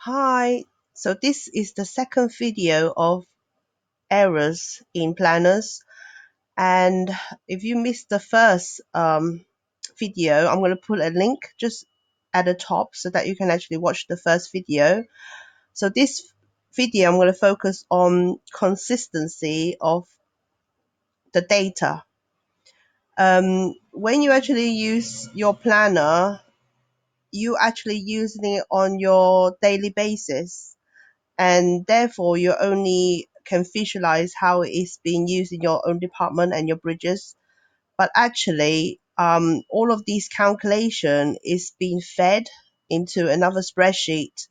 Hi, so this is the second video of errors in planners, and if you missed the first video, I'm going to put a link just at the top so that you can actually watch the first video. So this video I'm going to focus on consistency of the data. When you actually use your planner, you actually using it on your daily basis, and therefore you only can visualize how it is being used in your own department and your bridges. But actually, all of these calculation is being fed into another spreadsheet.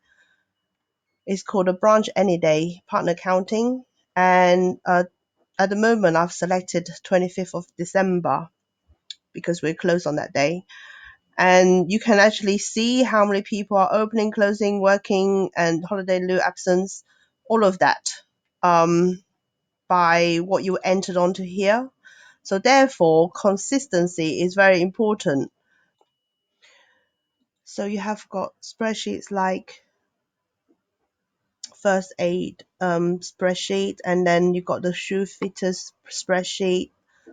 It's called a branch any day partner counting, and at the moment I've selected 25th of December because we're closed on that day. And you can actually see how many people are opening, closing, working, and holiday lieu absence, all of that, by what you entered onto here. So therefore, consistency is very important. So you have got spreadsheets like first aid spreadsheet, and then you got the shoe fitters spreadsheet,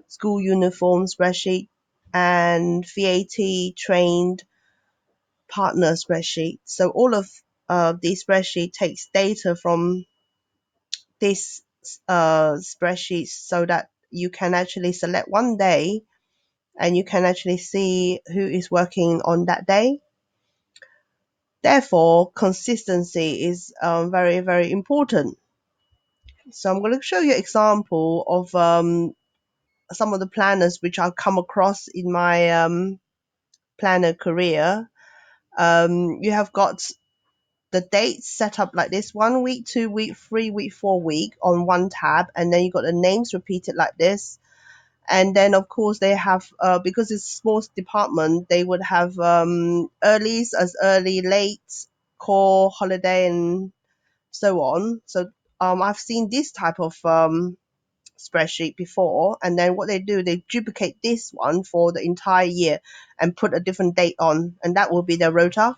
school uniform spreadsheet, and VAT trained partner spreadsheet. So all of these spreadsheet takes data from this spreadsheet so that you can actually select one day and you can actually see who is working on that day. Therefore, consistency is very, very important. So I'm going to show you an example of some of the planners which I've come across in my planner career. You have got the dates set up like this: 1 week, 2 week, 3 week, 4 week on one tab, and then you got the names repeated like this. And then of course they have, because it's a small department, they would have earlies as early, late, core, holiday, and so on. So I've seen this type of spreadsheet before, and then what they do, they duplicate this one for the entire year and put a different date on, and that will be their rota.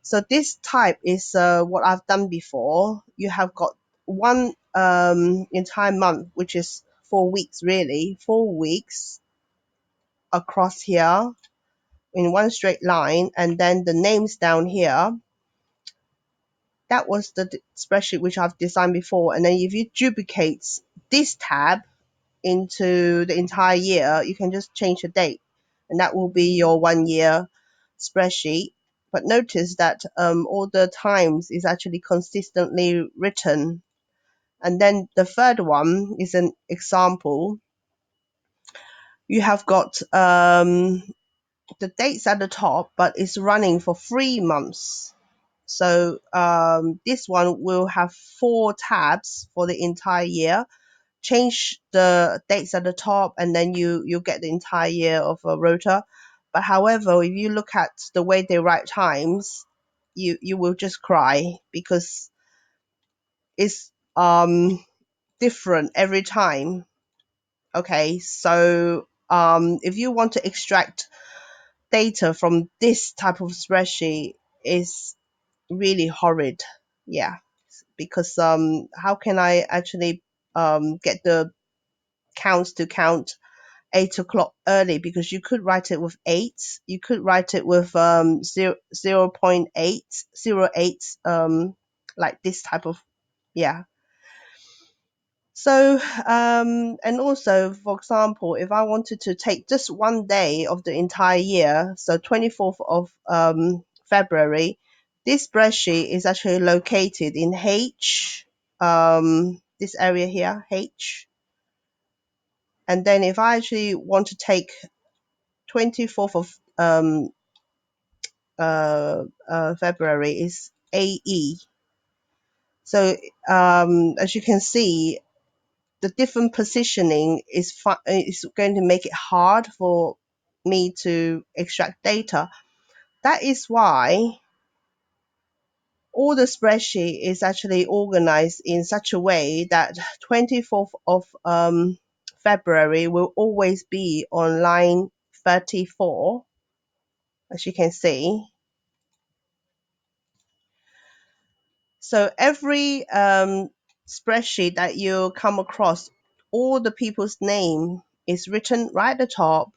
So this type is what I've done before. You have got one entire month, which is 4 weeks, really, 4 weeks across here in one straight line, and then the names down here. That was the spreadsheet which I've designed before. And then if you duplicate this tab into the entire year, you can just change the date, and that will be your 1 year spreadsheet. But notice that all the times is actually consistently written. And then the third one is an example. You have got the dates at the top, but it's running for 3 months. So this one will have 4 tabs for the entire year. Change the dates at the top, and then you get the entire year of a rota. But however, if you look at the way they write times, you will just cry because it's different every time. Okay, so if you want to extract data from this type of spreadsheet, is really horrid. Yeah, because how can I actually get the counts to count 8 o'clock early? Because you could write it with 8, you could write it with 0.808, like this type of, yeah. So and also, for example, if I wanted to take just one day of the entire year, so 24th of February, this spreadsheet is actually located in H, this area here, H. And then if I actually want to take 24th of February, is AE. So as you can see, the different positioning is going to make it hard for me to extract data. That is why all the spreadsheet is actually organized in such a way that 24th of February will always be on line 34, as you can see. So every spreadsheet that you come across, all the people's name is written right at the top,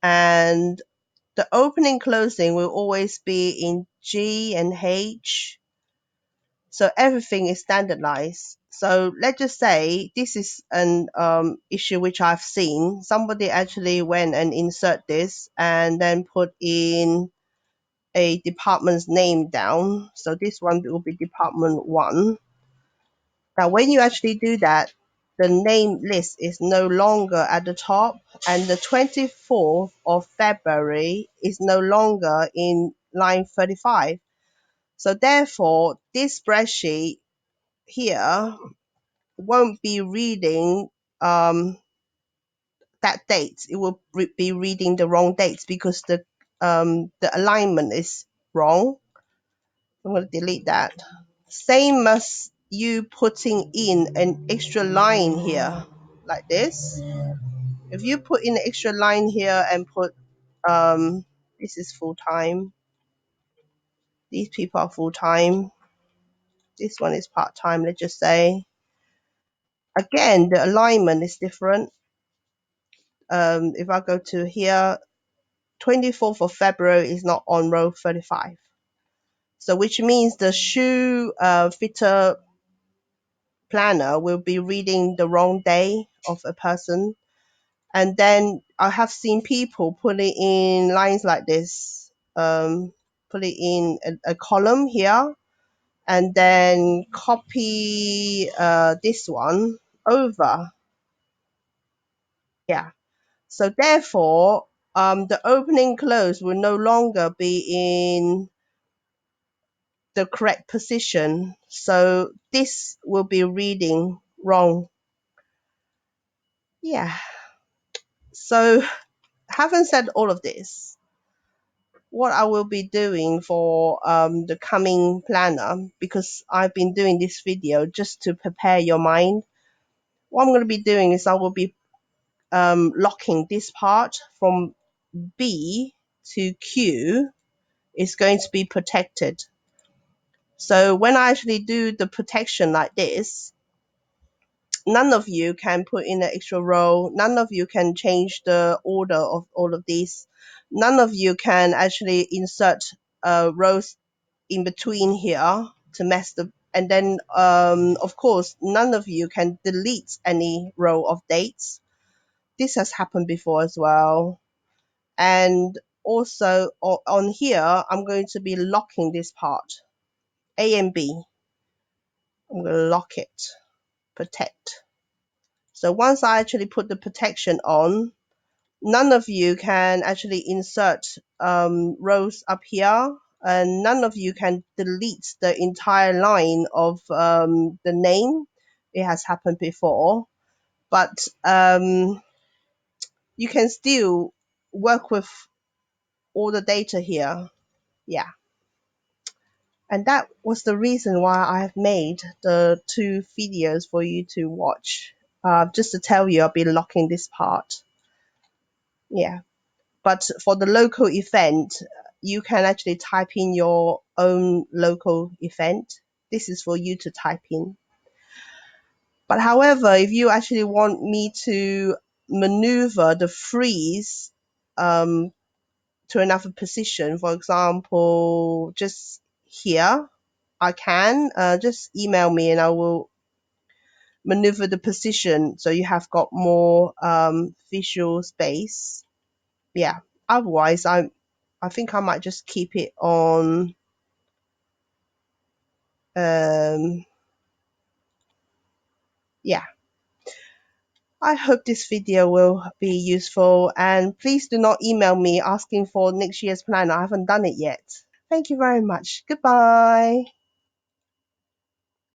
and the opening closing will always be in G and H. So everything is standardized. So let's just say this is an issue which I've seen. Somebody actually went and insert this and then put in a department's name down. So this one will be department one. Now, when you actually do that, the name list is no longer at the top, and the 24th of February is no longer in line 35. So therefore, this spreadsheet here won't be reading that date. It will be reading the wrong dates because the alignment is wrong. I'm going to delete that. Same as you putting in an extra line here like this. If you put in an extra line here and put this is full time, these people are full time, this one is part time, let's just say. Again, the alignment is different. If I go to here, 24th of February is not on row 35. So which means the shoe fitter planner will be reading the wrong day of a person. And then I have seen people putting in lines like this, put it in a column here, and then copy this one over. Yeah. So therefore, the opening close will no longer be in the correct position. So this will be reading wrong. Yeah. So having said all of this, what I will be doing for the coming planner, because I've been doing this video just to prepare your mind. What I'm going to be doing is I will be locking this part from B to Q is going to be protected. So when I actually do the protection like this, none of you can put in an extra row. None of you can change the order of all of these. None of you can actually insert rows in between here to mess the, and then of course none of you can delete any row of dates. This has happened before as well. And also on here I'm going to be locking this part, A and B. I'm going to lock it, protect. So once I actually put the protection on, none of you can actually insert rows up here, and none of you can delete the entire line of the name. It has happened before, but you can still work with all the data here. Yeah. And that was the reason why I have made the two videos for you to watch. Just to tell you, I'll be locking this part. Yeah. But for the local event, you can actually type in your own local event. This is for you to type in. But however, if you actually want me to maneuver the freeze to another position, for example, just here, I can just email me and I will maneuver the position so you have got more visual space. Yeah. Otherwise, I think I might just keep it on yeah. I hope this video will be useful, and please do not email me asking for next year's plan. I haven't done it yet. Thank you very much. Goodbye.